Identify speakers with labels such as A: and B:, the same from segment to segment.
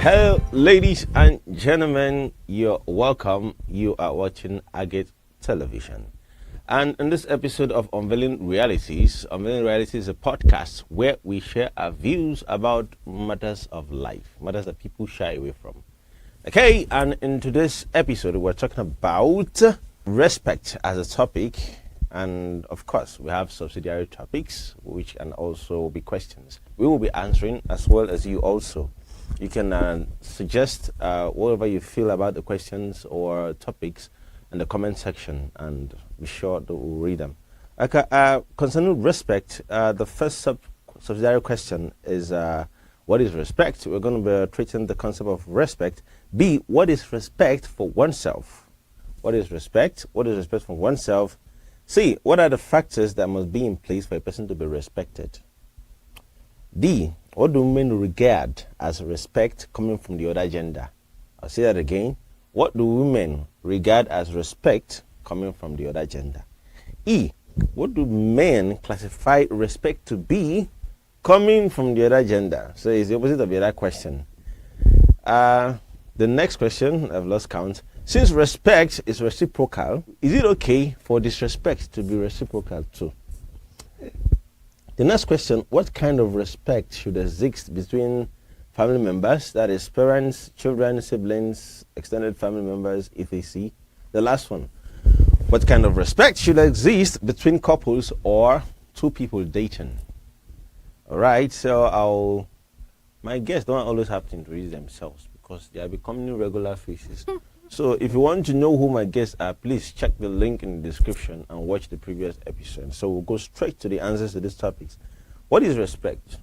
A: Hello, ladies and gentlemen, you're welcome. You are watching Agate Television. And in this episode of Unveiling Realities is a podcast where we share our views about matters of life, matters that people shy away from. Okay, and in today's episode, we're talking about respect as a topic. And of course, we have subsidiary topics, which can also be questions. We will be answering as well as you also. You can suggest whatever you feel about the questions or topics in the comment section, and be sure to read them. Okay, concerning respect, the first subsidiary question is what is respect? We're going to be treating the concept of respect. B, what is respect for oneself? What is respect? What is respect for oneself? C, what are the factors that must be in place for a person to be respected? D, what do women regard as respect coming from the other gender? I'll say that again. What do women regard as respect coming from the other gender? E, what do men classify respect to be coming from the other gender? So it's the opposite of the other question. The next question, I've lost count. Since respect is reciprocal, is it okay for disrespect to be reciprocal too? The next question, what kind of respect should exist between family members, that is parents, children, siblings, extended family members, etc.? The last one, what kind of respect should exist between couples or two people dating? All right, so my guests don't always have to introduce themselves because they are becoming regular faces. So if you want to know who my guests are, please check the link in the description and watch the previous episode. So we'll go straight to the answers to these topics. What is respect?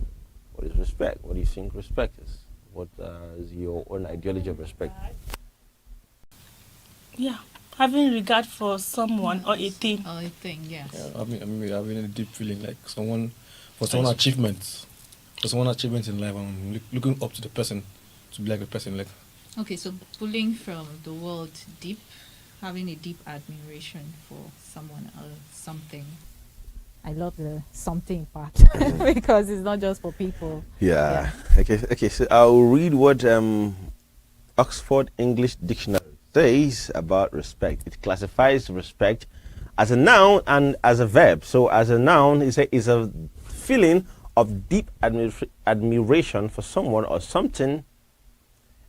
A: What is respect? What do you think respect is? What is your own ideology of respect?
B: Yeah, having regard for someone or a thing.
C: Or a thing, yes.
D: Yeah, having a deep feeling like someone's achievements in life. I'm looking up to the person to be like the person. Like.
C: Okay, so pulling from the word deep, having a deep admiration for someone or something.
E: I love the something part because it's not just for people.
A: Yeah. Okay. So I'll read what Oxford English Dictionary says about respect. It classifies respect as a noun and as a verb. So as a noun, it's a feeling of deep admiration for someone or something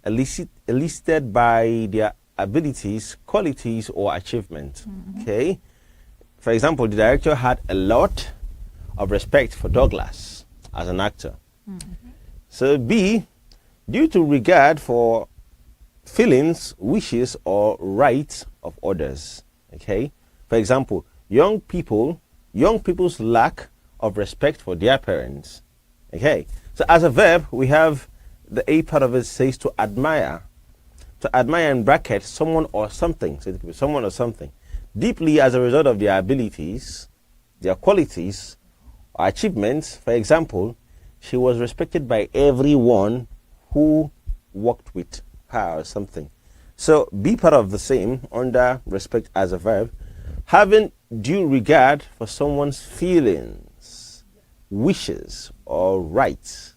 A: elicited by their abilities, qualities, or achievements. Mm-hmm. Okay. For example, the director had a lot of respect for Douglas as an actor. Mm-hmm. So B, due to regard for feelings, wishes, or rights of others. Okay. For example, young people's lack of respect for their parents. Okay. So as a verb, we have the A part of it says to admire. To admire in brackets someone or something. So it could be someone or something. Deeply as a result of their abilities, their qualities, or achievements. For example, she was respected by everyone who worked with her or something. So B part of the same under respect as a verb. Having due regard for someone's feelings, wishes, or rights.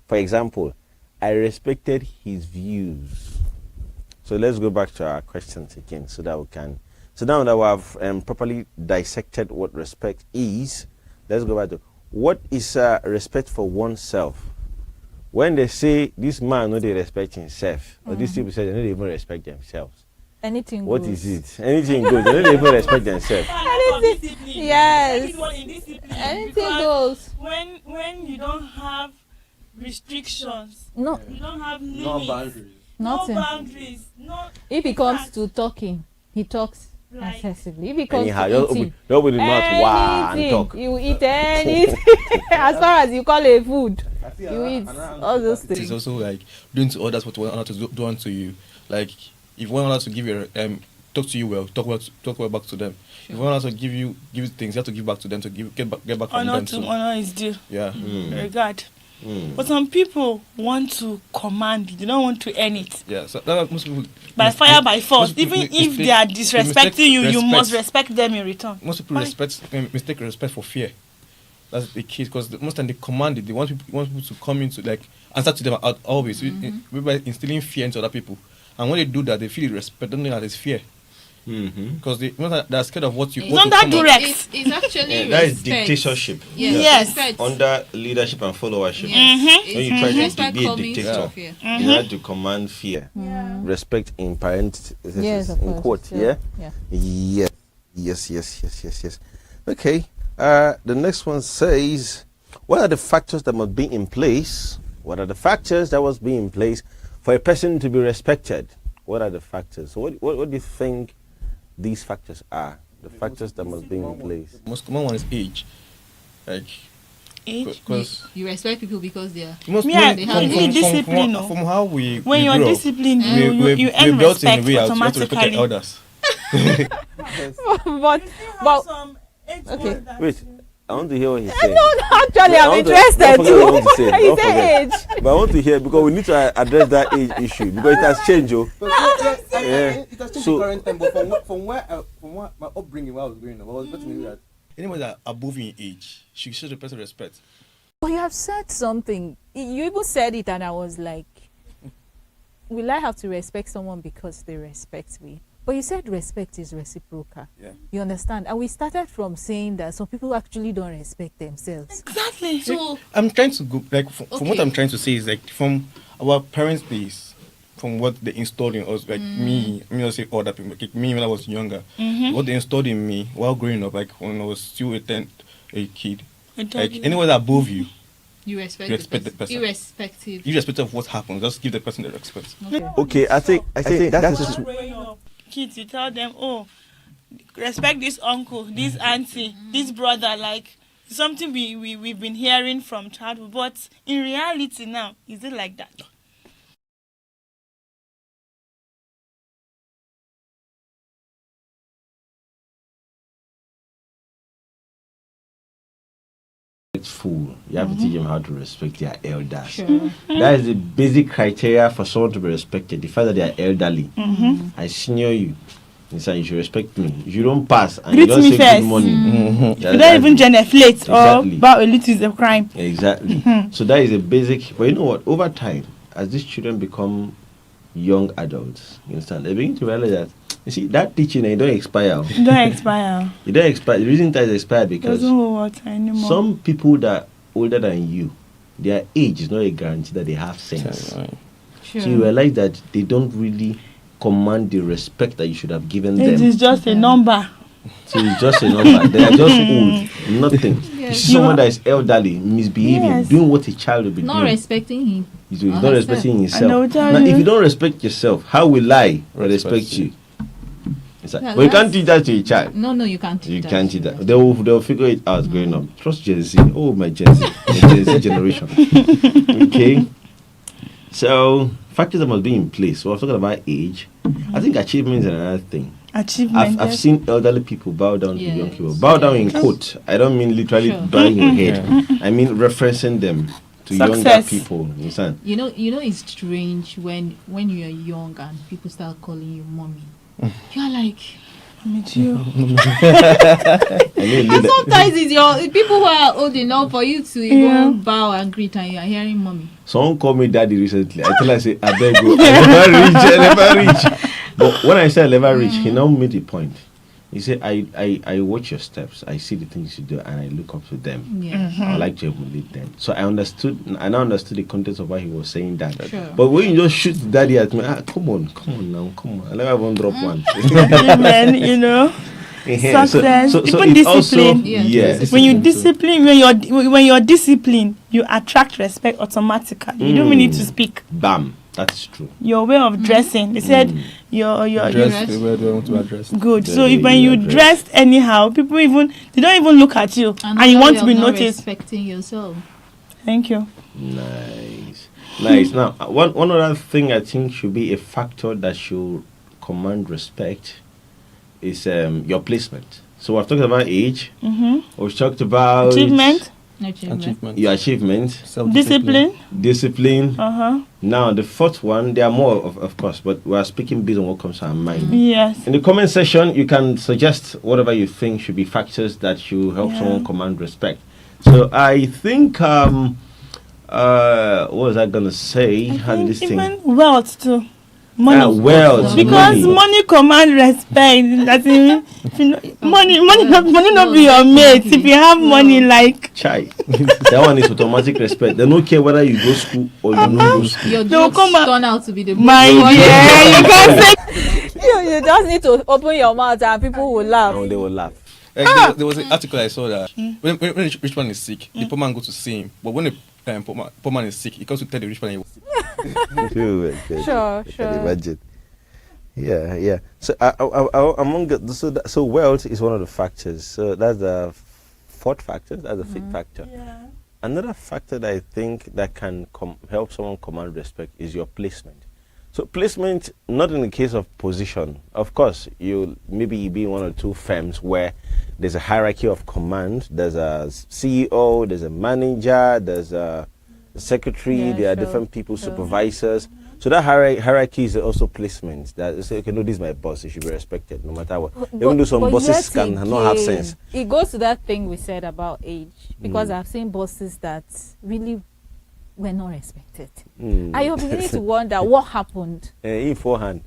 A: For example, I respected his views. So let's go back to our questions again so that we can. So now that we have properly dissected what respect is, let's go back to what is respect for oneself. When they say this man no they respect himself, or these people say they don't even respect themselves.
E: Anything
A: What
E: goes.
A: is it? Anything goes. They don't even respect themselves.
E: Anything, yes.
B: Indiscipline.
E: Anything
B: Because
E: goes.
B: when you don't have restrictions,
E: No,
B: you don't have limits,
D: No boundaries.
E: nothing.
B: no boundaries, no.
E: If it comes to talking, he talks
B: Like-
E: excessively. If it comes
A: Anyhow,
E: to
A: just
E: eating,
A: open the mouth wow and
E: anything,
A: talk.
E: you eat anything. As far as you call it food, you eat all those
D: It
E: things.
D: is also like doing to others what one another to do unto you. Like if one another to give you talk to you well, talk well back to them. If one another to give you things, you have to give back to them to get back from
B: Honor
D: them
B: to
D: too.
B: honor is due.
D: Yeah.
B: Regard. But some people want to command, they don't want to earn it.
D: Yeah. So that most people
B: By fire, by force.
D: most people
B: Even if
D: mistake-
B: they are
D: they
B: disrespecting
D: mistake
B: you, you must
D: respect.
B: respect them in return.
D: Most people
B: Why?
D: mistake respect for fear. That's the case because most time they command it. They want people to come into like answer to them always. We by instilling fear into other people. And when they do that, they feel respect. Don't think that it's fear. Because they're scared of what you.
B: It's under duress.
C: It's actually
A: that is
C: respect.
A: dictatorship.
B: Yes.
C: Respect.
A: Under leadership and followership.
C: Yes.
A: When you try to
C: Respect
A: be a
C: coming
A: dictator,
C: from fear.
A: you have to command fear. Respect in parentheses,
E: Yes, of
A: in
E: course.
A: quote. Yeah? Yes. Okay. The next one says, what are the factors that must be in place? What are the factors that must be in place for a person to be respected? What are the factors? So what do you think these factors are? The factors that must be in place.
D: The most common one is age. Like,
B: Age?
D: because
C: You respect people because they are.
D: most
B: Yeah,
C: they have
B: from discipline, no?
D: from how we
B: When
D: we
B: you're
D: grew up,
B: disciplined,
D: we
B: you earn
D: built in a
B: respect
D: way out. You have to respect
B: automatically.
D: your elders.
E: but okay.
A: Wait, I want to hear what he's saying.
E: No, actually,
A: I
E: I'm
A: want to-
E: interested
A: don't forget what I want to say.
E: too.
A: Don't
E: He said
A: forget.
E: age.
A: But I want to hear, because we need to address that age issue, because it has changed, oh. Yeah.
D: It has changed
A: So-
D: the current time, but from what my upbringing, where I was growing up, I was getting that anyone that above you in age should show the person respect.
E: But you have said something. You even said it, and I was like, will I have to respect someone because they respect me? But you said respect is reciprocal.
D: Yeah.
E: You understand? And we started from saying that some people actually don't respect themselves.
B: Exactly.
C: So
D: I'm trying to go like from what
C: Okay.
D: I'm trying to say is like from our parents' days, from what they installed in us, like me, not say other people, like me when I was younger, what they installed in me while growing up, like when I was still a kid, like anyone above you,
C: you respect,
D: You respect the person.
C: irrespective.
D: irrespective of what happens, just give the person the respect.
A: Okay, I think that's just
B: Growing up, kids, you tell them, oh, respect this uncle, this auntie, this brother, like something we've been hearing from childhood. But in reality now, is it like that?
A: respectful. You have to teach them how to respect their elders. That is the basic criteria for someone to be respected. The fact that they are elderly. I senior you. You should respect me. If you don't pass and you
B: Greet
A: don't
B: me
A: say
B: first.
A: good morning,
B: You don't even genuflect
A: Exactly.
B: or bow a little is a crime.
A: Exactly. So that is a basic. But you know what? Over time, as these children become young adults, you understand, they begin to realize that, you see, that teaching, it don't expire.
B: Don't expire.
A: It don't expire. The reason that it expired because
B: Doesn't hold water anymore.
A: some people that are older than you, their age is not a guarantee that they have sense.
C: Sure.
A: So you realize that they don't really command the respect that you should have given
B: It
A: them.
B: is just a number.
A: So it's just a number. They are just old. Nothing. You
C: Yes.
A: see someone that is elderly, misbehaving,
B: Yes.
A: doing what a child will be
C: Not
A: doing.
C: respecting him.
A: He's not respecting
B: And they will
A: himself.
B: tell
A: Now,
B: you-
A: if you don't respect yourself, how will I respect you? It's like,
C: Yeah,
A: but you can't
C: that's-
A: teach that to a child.
C: No, you can't.
A: You can't teach that. They'll figure it out growing up. Trust Gen Z. Oh, my Gen Z. My Gen Z generation. Okay. So, factors that must be in place. So, I was talking about age. I think achievement is another thing.
B: Achievement.
A: I've
B: yes.
A: seen elderly people bow down to
C: Yes.
A: young people. Bow down in quote. I don't mean literally
C: Sure.
A: bowing your head. I mean referencing them to younger
B: Success.
A: people. You understand?
C: You know, it's strange when you are young and people start calling you mommy. You're like,
B: Me too.
A: I mean,
C: and sometimes it's your people who are old enough for you to
B: Yeah.
C: even bow and greet, and you are hearing mommy.
A: someone called me daddy recently. I tell her, I say, I beg you, I never reach. But when I said I never reach, he now made a point. He said, I watch your steps. I see the things you do, and I look up to them.
C: Yeah.
A: I like to emulate them. So I now understood the context of why he was saying that.
C: Sure.
A: But when you just shoot daddy at me, come on now, come on. I never even drop one.
B: Achievement, you know.
A: Yeah,
B: Success.
A: so
B: Even
A: it also,
B: discipline.
C: Yeah.
A: yes.
B: When you discipline, when you're disciplined, you attract respect automatically. You don't even need to speak.
A: Bam, that's true.
B: Your way of dressing. They said your
C: Dress.
D: The way they want to address.
B: good.
A: The
B: So
A: way
B: if when
A: you
B: you dressed anyhow, people they don't even look at you, and you want to be noticed.
C: Respecting yourself.
B: Thank you.
A: Nice. Now, one other thing I think should be a factor that should command respect is your placement. So we've talked about age. We've talked about
B: Achievement,
C: Achievement.
A: your achievement,
B: discipline.
A: discipline.
B: Uh-huh.
A: Now, the fourth one, there are more, of course, but we are speaking based on what comes to our mind.
B: Yes.
A: In the comment section, you can suggest whatever you think should be factors that should help
B: Yeah.
A: someone command respect. So I think What was I gonna say? How did this thing?
B: Even wealth too. Money.
A: Wealth.
B: Because money command respect. That is, if you know, money not be your mate. If you have money, like
A: Chai. That one is automatic respect. They don't care whether you go school or you don't go school.
C: Your
B: They'll
C: jokes
B: come out-
C: turn out to be the
B: my
C: most
B: dear, you can't say
E: You just need to open your mouth and people will laugh.
A: And they will laugh.
D: Like, there was an article I saw that when the rich man is sick, the poor man goes to see him. But when the poor man is sick, he comes to tell the rich man he was sick.
E: Sure,
A: I can
E: sure.
A: imagine. Yeah. So so wealth is one of the factors. So that's the fourth factor. That's the fifth factor.
B: yeah.
A: Another factor that I think that can help someone command respect is your placement. So placement, not in the case of position. Of course, you maybe be in one or two firms where there's a hierarchy of command. There's a CEO, there's a manager, there's a secretary,
E: Yeah,
A: there are
E: sure,
A: different people,
E: sure.
A: supervisors. So that hierarchy is also placement. That you say, okay, no, this is my boss. He should be respected no matter what. Even though some bosses
E: yet
A: can not have
E: again,
A: sense.
E: It goes to that thing we said about age, because I've seen bosses that really were not respected. And you're beginning to wonder what happened.
A: In forehand.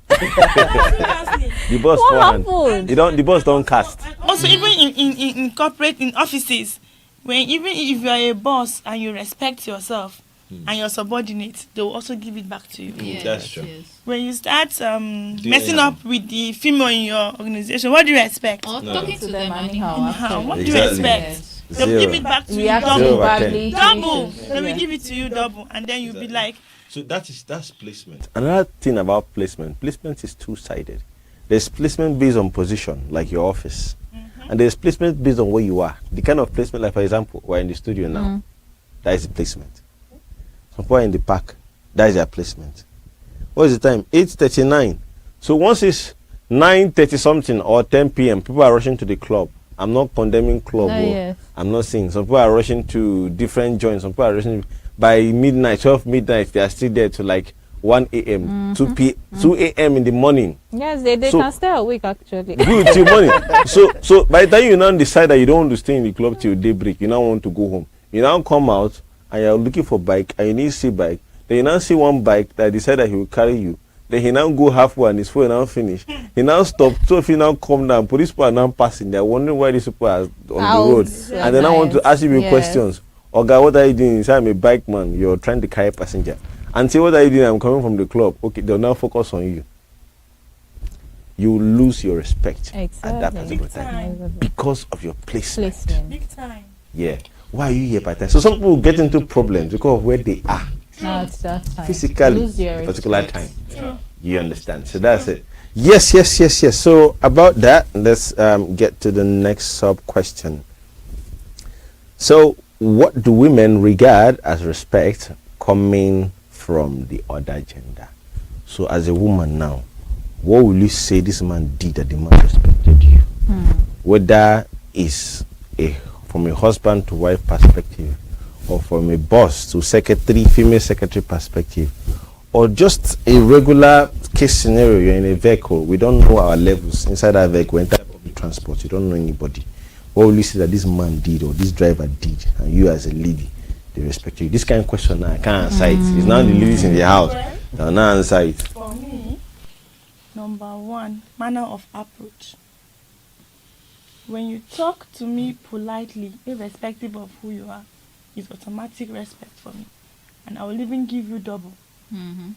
B: Seriously.
A: The boss
E: What
A: forehand.
E: happened?
A: The boss don't cast.
B: Also, even in corporate, in offices, when even if you are a boss and you respect yourself and your subordinates, they will also give it back to you.
C: Yes,
A: That's true.
C: yes.
B: When you start messing up with the female in your organization, what do you expect?
C: Or talking to them
E: anyhow.
B: How? What do you
A: Exactly.
B: expect?
C: Yes.
B: They'll
A: Zero.
B: give it back to you
E: Reacting
A: Zero
B: double.
A: over ten.
E: badly. to
B: Double.
E: issues.
B: They will
E: Yeah.
B: give it to you double, and then you'll be like,
A: So that's placement. Another thing about placement is two-sided. There's placement based on position, like your office, and there's placement based on where you are. The kind of placement, like for example, we're in the studio now. That is the placement. Some people are in the park. That is their placement. What is the time? 8:39. So once it's 9:30 something or 10 p.m., people are rushing to the club. I'm not condemning club.
E: Yes.
A: I'm not saying. Some people are rushing to different joints. Some people are rushing by midnight, 12 midnight. They are still there to like 1 a.m., 2 a.m. in the morning.
E: Yes, they
A: So-
E: can stay awake actually.
A: Good till morning. So by the time you now decide that you don't want to stay in the club till daybreak, you now want to go home. You now come out and you're looking for bike and you need to see bike. Then you now see one bike that decide that he will carry you. Then he now go halfway and his phone now finish. He now stop. So if he now come down, police people are now passing. They're wondering why these people are on the road.
E: Yeah,
A: And then I want to
E: nice.
A: ask you
E: Yes.
A: questions. Oga, what are you doing? He say, I'm a bike man. You're trying to carry a passenger. And say, what are you doing? I'm coming from the club. Okay, they'll now focus on you. You lose your respect at that
E: Exactly.
A: particular time because of your placement.
E: Placement.
B: big time.
A: Yeah. Why are you here by time? So some people get into problems because of where they are
E: Now it's that time.
A: physically
E: Lose your
A: at a particular
E: respect.
A: time. You understand? So that's it. Yes. So about that, let's get to the next sub question. So what do women regard as respect coming from the other gender? So as a woman now, what will you say this man did that the man respected you? Whether it's from a husband to wife perspective, or from a boss to secretary, female secretary perspective, or just a regular case scenario, you're in a vehicle, we don't know our levels inside that vehicle, entire public transport, you don't know anybody. What will you say that this man did or this driver did, and you as a lady, they respect you? This kind of question now, I can't answer it. It's now the ladies in the house. They'll not answer it.
B: For me, number one, manner of approach. When you talk to me politely, irrespective of who you are, it's automatic respect for me. And I will even give you double.
C: Mm-hmm.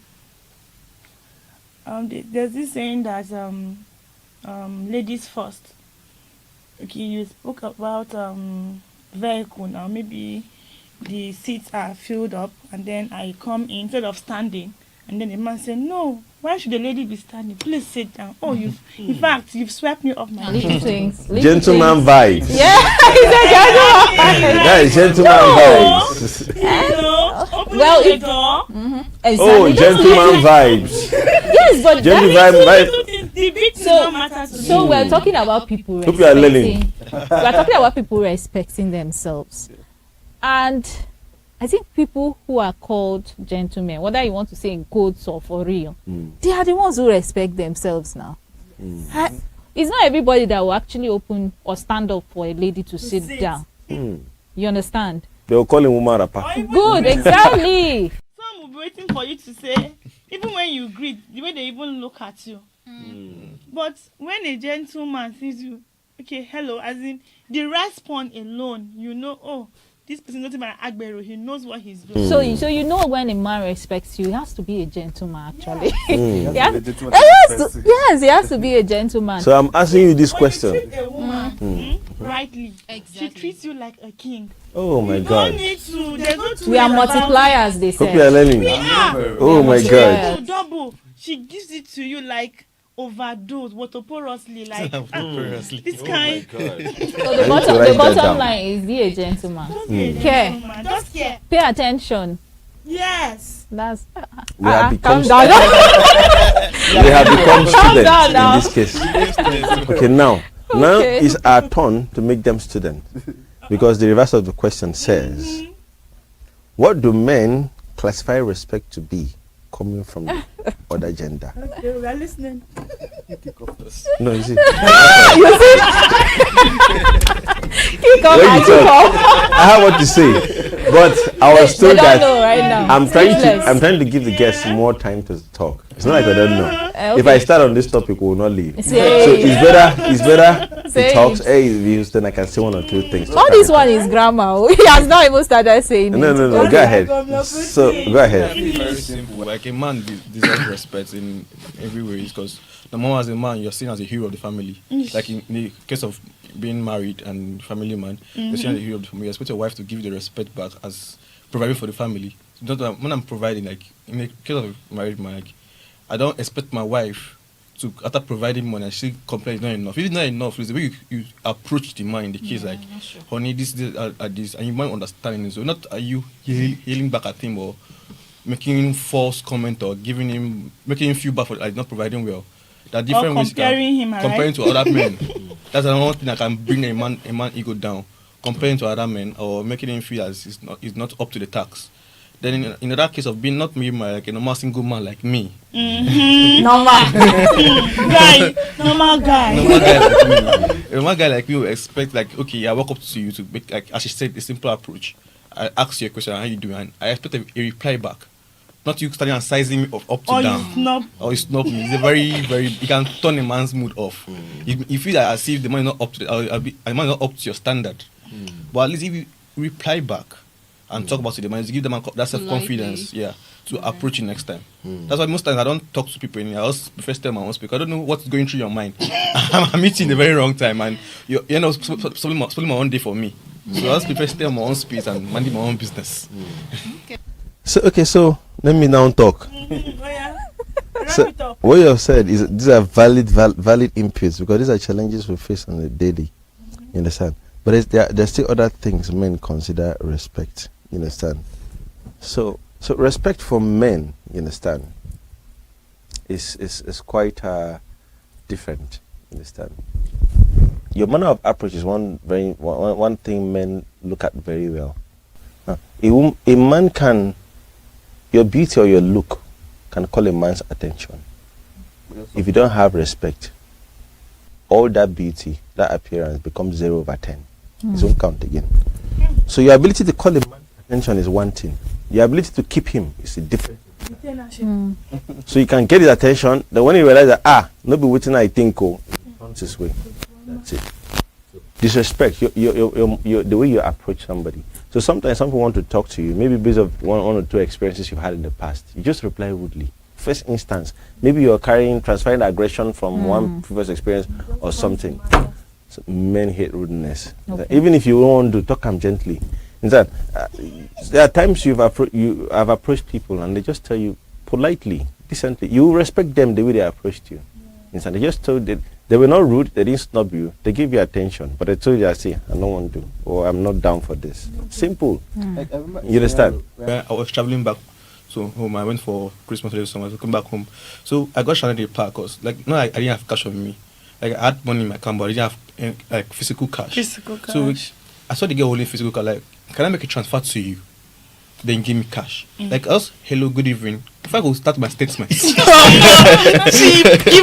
B: There's this saying that ladies first. Okay, you spoke about vehicle now. Maybe the seats are filled up, and then I come in instead of standing, and then the man said, "No, why should the lady be standing? Please sit down." Oh, in fact, you've swept me off my
C: Little
B: feet.
C: things.
A: Gentleman vibes.
E: Yeah, he's a gentleman.
A: That is gentleman vibes.
B: Open
E: Well,
B: the
E: if-
B: door.
A: Oh,
E: Exactly.
A: gentleman vibes.
E: Yes, but
A: Gentleman
E: that
A: vibes.
B: The big thing
E: So-
B: don't matter to me.
E: so we're talking about people
A: Hope you are learning.
E: we're talking about people respecting themselves. And I think people who are called gentlemen, whether you want to say in quotes or for real, they are the ones who respect themselves now. It's not everybody that will actually open or stand up for a lady to sit
B: sit.
E: down.
A: Mm.
E: You understand?
A: They will call him woman rapper.
E: Good, exactly.
B: Some will be waiting for you to say, even when you greet, the way they even look at you. But when a gentleman sees you, okay, hello, as in the response alone, you know, oh, this person is not even an agbero, he knows what he's doing.
E: So you know when a man respects you, he has to be a gentleman actually. Yes, he has to be a gentleman.
A: So I'm asking you this
B: When
A: question.
B: you treat a woman rightly,
C: Exactly.
B: she treats you like a king.
A: Oh my
B: You
A: God.
B: don't need to. There's no two
E: We are
B: ways about
E: multipliers, they
A: Hope you are
E: say.
A: learning. Oh my
E: Yeah.
A: God.
B: double. She gives it to you like overdose, watoporously, like this kind.
E: So the
A: I need to write that
E: bottom
A: down.
E: line is be a gentleman.
B: Just be a
E: Care.
B: gentleman. Just care.
E: Pay attention.
B: Yes.
E: That's
A: We have become
E: calm down.
A: we have become students
E: down now.
A: in this case. Okay, now
E: Okay.
A: it's our turn to make them students, because the reverse of the question says, what do men classify respect to be coming from the other gender?
B: Okay, we are listening.
A: No, you see,
E: Kick off
A: when
E: and
A: you
E: kick
A: talk,
E: off.
A: I have what to say, but I was
E: They
A: told
E: don't
A: that
E: know right now.
A: I'm trying
E: Speechless.
A: to give the guests more time to talk. It's not like I don't know.
E: Okay.
A: If I start on this topic, we will not leave.
E: Say
A: So
E: it.
A: it's better
E: Say
A: he talks.
E: it.
A: Hey, views, then I can say one or two things. to
E: All this
A: clarify.
E: one is grammar. He has not even started saying
A: No,
E: it.
A: no, no. Go ahead. So go ahead.
D: Very simple. Like a man deserves respect in every way, because the moment as a man, you're seen as a hero of the family. Like in the case of being married and family man, you're seen as a hero of the family. You expect your wife to give you the respect back as providing for the family. Not that when I'm providing, like in the case of a married man, like, I don't expect my wife to, after providing money, and she complain it's not enough. If it's not enough, it's the way you approach the man in the case, like, honey, this, and you might understand it. So not are you yelling back at him or making false comment or making him feel bad for like not providing well. There are different ways you
B: comparing him,
D: can comparing to other men. That's another thing that can bring a man ego down. Comparing to other men or making him feel as he's not up to the task. Then in that case of being not me, like a normal single man like me,
E: Normal.
B: Normal guy.
D: a normal guy like me will expect, like, okay, I walk up to you to make, like, as she said, a simple approach. I ask you a question, how you doing, and I expect a reply back. Not you starting and sizing me up to
B: Or
D: down.
B: you snub.
D: Or it's not me. It's a very, very. You can turn a man's mood off. You feel like as if the man is not up to the man is not up to your standard. But at least if you reply back and talk about it, the man, give them that self confidence, to approach it next time. That's why most times I don't talk to people. I just prefer to tell my own speak. I don't know what's going through your mind. I'm meeting the very wrong time, and you know, spoiling my own day for me. So I just prefer to stay on my own space and minding my own business.
A: So let me now talk.
B: Oh, yeah. Wrap
A: So
B: it up.
A: what you have said is these are valid inputs, because these are challenges we face on a daily. You understand? But there's still other things men consider respect. You understand? So respect for men, you understand, is quite different. You understand? Your manner of approach is one thing men look at very well. A man can, your beauty or your look can call a man's attention. If you don't have respect, all that beauty, that appearance becomes 0/10. It won't count again. So your ability to call a man's attention is one thing. Your ability to keep him is a different. So you can get his attention, then when you realize that, no be waiting I think, he turns his way. That's it. Disrespect, the way you approach somebody. So sometimes some people want to talk to you, maybe based on one or two experiences you've had in the past. You just reply rudely. First instance, maybe you're transferring aggression from one previous experience or something. So men hate rudeness.
E: Okay.
A: Even if you want to talk them gently. In fact, there are times you have approached people and they just tell you politely, decently. You respect them the way they approached you. In fact, they just told you they were not rude, they didn't snub you, they gave you attention, but they told you, I don't want to, or I'm not down for this. Simple.
F: Like, I remember
A: You understand?
D: When I was traveling back to home, I went for Christmas holiday summer, so come back home. So I got stranded in the park because, like, no, I didn't have cash on me. Like, I had money in my account, but I didn't have like physical cash.
B: Physical
D: So
B: cash.
D: I saw the girl holding physical cash. Like, can I make a transfer to you? then give me cash. Like us, hello, good evening. If I go start my statement,
B: She give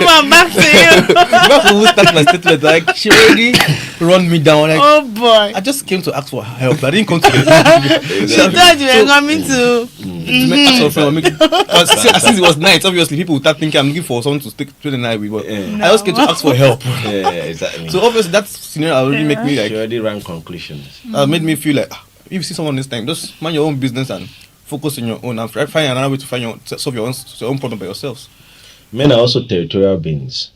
B: her back to you.
D: if I go start my statement, like she already run me down. Like
B: Oh boy.
D: I just came to ask for help. I didn't come to
B: She thought you were coming to.
D: ask for a friend. Since it was night, obviously people would start thinking I'm looking for someone to spend the night with. But I just came to ask for help.
A: Yeah, exactly.
D: So obviously that scenario already make me like
A: she already ran conclusions.
D: made me feel like if you see someone this time, just mind your own business and focus on your own and find another way to solve your own problem by yourselves.
A: Men are also territorial beings.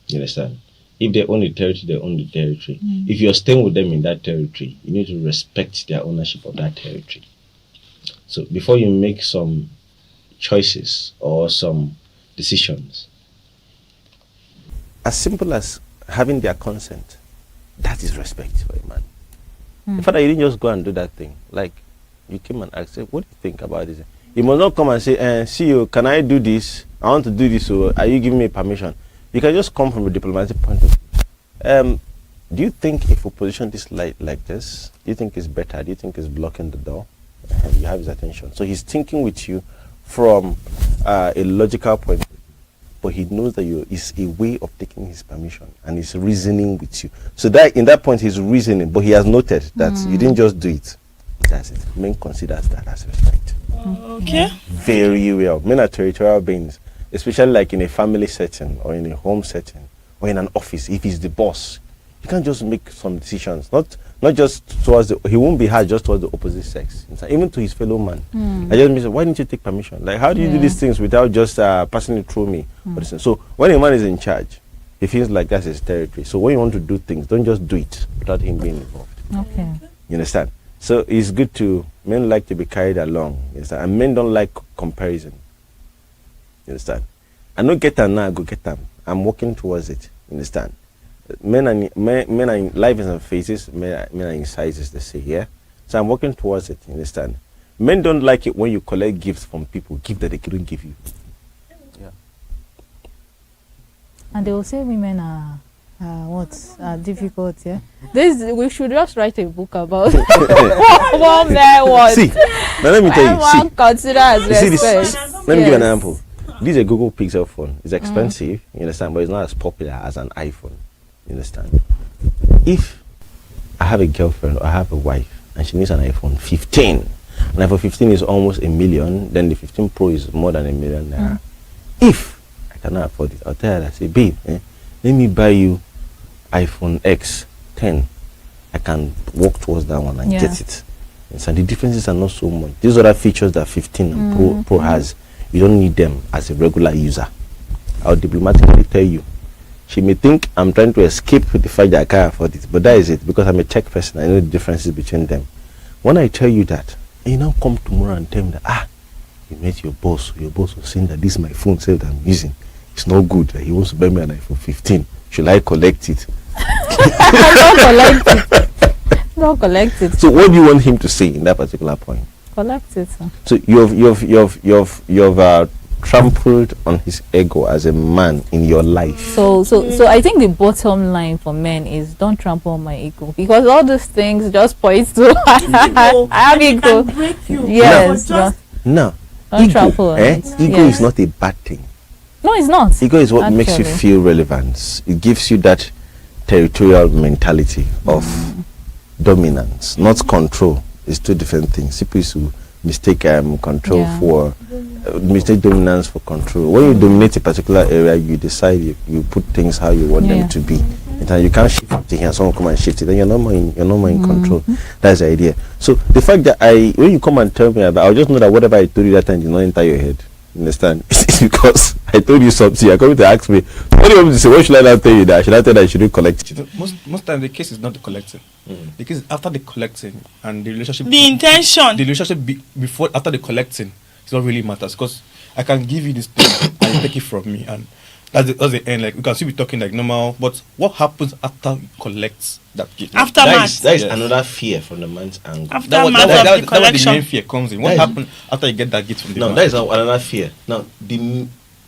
A: You understand? If they own the territory, they own the territory. If you're staying with them in that territory, you need to respect their ownership of that territory. So before you make some choices or some decisions, as simple as having their consent, that is respect for a man. The fact that you didn't just go and do that thing, like you came and asked, what do you think about this? You must not come and say, CEO, can I do this? I want to do this, so are you giving me permission? You can just come from a diplomatic point of view. Do you think if we position this light like this, do you think it's better? Do you think it's blocking the door? You have his attention. So he's thinking with you from a logical point of view, but he knows that it's a way of taking his permission and he's reasoning with you. So that in that point he's reasoning, but he has noted that you didn't just do it. That's it. Men considers that as respect.
B: Okay.
A: Very well. Men are territorial beings, especially like in a family setting or in a home setting or in an office. If he's the boss, you can't just make some decisions. Not just towards he won't be hard just towards the opposite sex. Even to his fellow man. I just mean, why didn't you take permission? Like, how do you do these things without just passing it through me? So when a man is in charge, he feels like that's his territory. So when you want to do things, don't just do it without him being involved.
E: Okay.
A: You understand? So it's good men like to be carried along. You understand? And men don't like comparison. You understand? I don't get them now, I go get them. I'm working towards it. You understand? Men are in life is in phases, men are in sizes, they say, yeah? So I'm working towards it, you understand? Men don't like it when you collect gifts from people, gifts that they couldn't give you. Yeah.
E: And they will say women are difficult, yeah. We should just write a book about one man what.
A: See, now let me tell you.
E: Everyone consider as
A: You see
E: respect.
A: let me give an example. This is a Google Pixel phone. It's expensive, you understand, but it's not as popular as an iPhone. You understand? If I have a girlfriend or I have a wife and she needs an iPhone 15, and iPhone 15 is almost $1 million, then the 15 Pro is more than $1 million naira. If I cannot afford it, I'll tell her, I say, babe, let me buy you iPhone X 10. I can walk towards that one and get it. So the differences are not so much. These other features that 15 and Pro has, you don't need them as a regular user. I'll diplomatically tell you. She may think I'm trying to escape the fact that I can't afford it, but that is it, because I'm a tech person. I know the differences between them. When I tell you that, and you now come tomorrow and tell me that, you met your boss was saying that this is my phone set that I'm using. It's not good. That he wants to buy me an iPhone 15. Should I collect it?
E: Don't collect it.
A: So what do you want him to say in that particular point?
E: Collect it.
A: So you've trampled on his ego as a man in your life.
E: So I think the bottom line for men is don't trample on my ego, because all these things just point to I have ego. Yes.
A: No.
E: Don't trample on it.
A: Ego is not a bad thing.
E: No, it's not.
A: Ego is what makes you feel relevance. It gives you that territorial mentality of dominance, not control. It's two different things. People used to mistake control for mistake dominance for control. When you dominate a particular area, you decide you put things how you want them to be. And you can't shift it here, someone come and shift it, then you're no more in control. That's the idea. So the fact that when you come and tell me about, I'll just know that whatever I told you that time did not enter your head. You understand? It's because I told you something. You're coming to ask me, what do you want me to say? What should I not tell you that? Should I tell that you shouldn't collect it?
D: Most times the case is not the collecting. The case is after the collecting and the relationship.
B: The intention.
D: The relationship before, after the collecting, it's what really matters. Because I can give you this thing and you take it from me, and that's the end. Like we can still be talking like normal, but what happens after you collect that gift?
A: That is another fear from the man's angle.
B: After that's where the
D: main fear comes in. What happens after you get that gift from the man?
A: No, that is another fear. Now,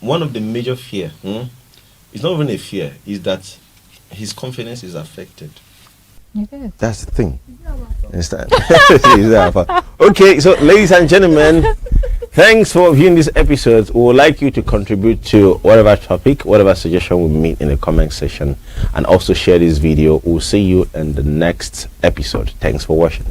A: one of the major fear, it's not even a fear, is that his confidence is affected.
E: It is.
A: That's the thing. Understand? Is that fun? Okay, so ladies and gentlemen, thanks for viewing this episode. We would like you to contribute to whatever topic, whatever suggestion we meet in the comment section, and also share this video. We'll see you in the next episode. Thanks for watching.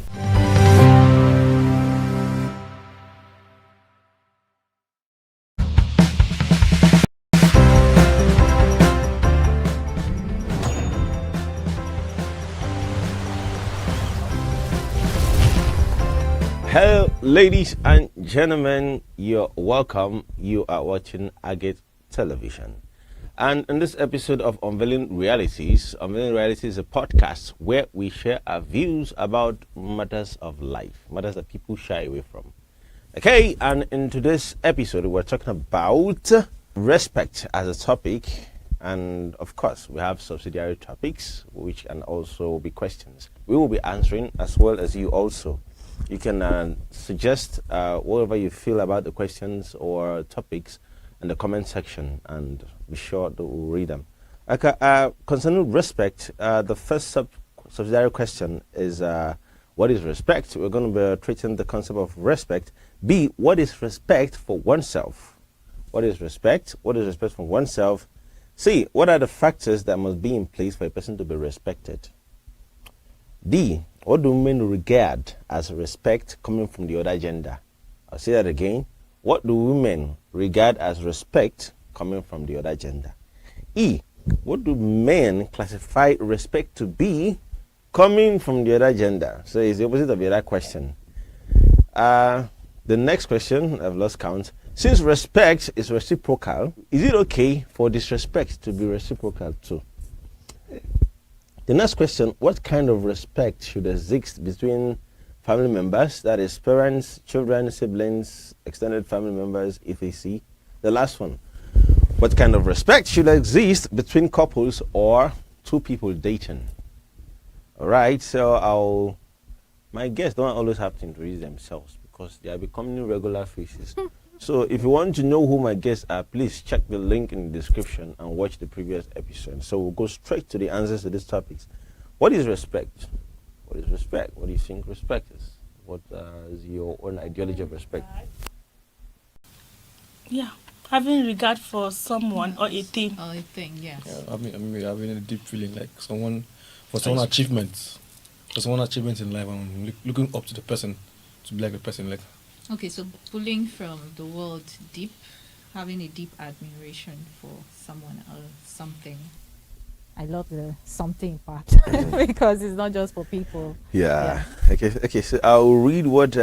A: Hello, ladies and gentlemen, you're welcome. You are watching Agate Television. And in this episode of Unveiling Realities is a podcast where we share our views about matters of life, matters that people shy away from. Okay, and in today's episode, we're talking about respect as a topic. And of course, we have subsidiary topics, which can also be questions. We will be answering as well as you also. You can suggest whatever you feel about the questions or topics in the comment section, and be sure to read them. Okay, concerning respect, the first subsidiary question is what is respect? We're going to be treating the concept of respect. B, what is respect for oneself? What is respect? What is respect for oneself? C, what are the factors that must be in place for a person to be respected? D, what do women regard as respect coming from the other gender? I'll say that again. What do women regard as respect coming from the other gender? E, what do men classify respect to be coming from the other gender? So it's the opposite of the other question. The next question, I've lost count. Since respect is reciprocal, is it okay for disrespect to be reciprocal too? The next question, what kind of respect should exist between family members, that is parents, children, siblings, extended family members, etc.? The last one, what kind of respect should exist between couples or two people dating? All right, so my guests don't always have to introduce themselves because they are becoming regular faces. So if you want to know who my guests are, please check the link in the description and watch the previous episode. So we'll go straight to the answers to these topics. What is respect? What is respect? What do you think respect is? What is your own ideology of respect?
B: Yeah, having regard for someone or a thing.
C: Or a thing, yes.
D: Yeah, having a deep feeling like someone's achievements in life. I'm looking up to the person to be like the person. Like,
C: Okay, so pulling from the world deep, having a deep admiration for someone or something.
E: I love the something part because it's not just for people.
A: Yeah. Okay. So I'll read what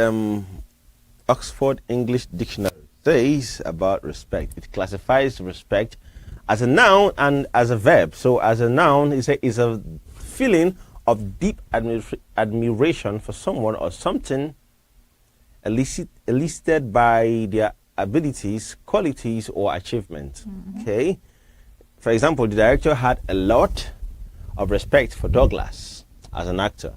A: Oxford English Dictionary says about respect. It classifies respect as a noun and as a verb. So as a noun, it's a feeling of deep admiration for someone or something elicited by their abilities, qualities, or achievements. Okay. For example, the director had a lot of respect for Douglas as an actor.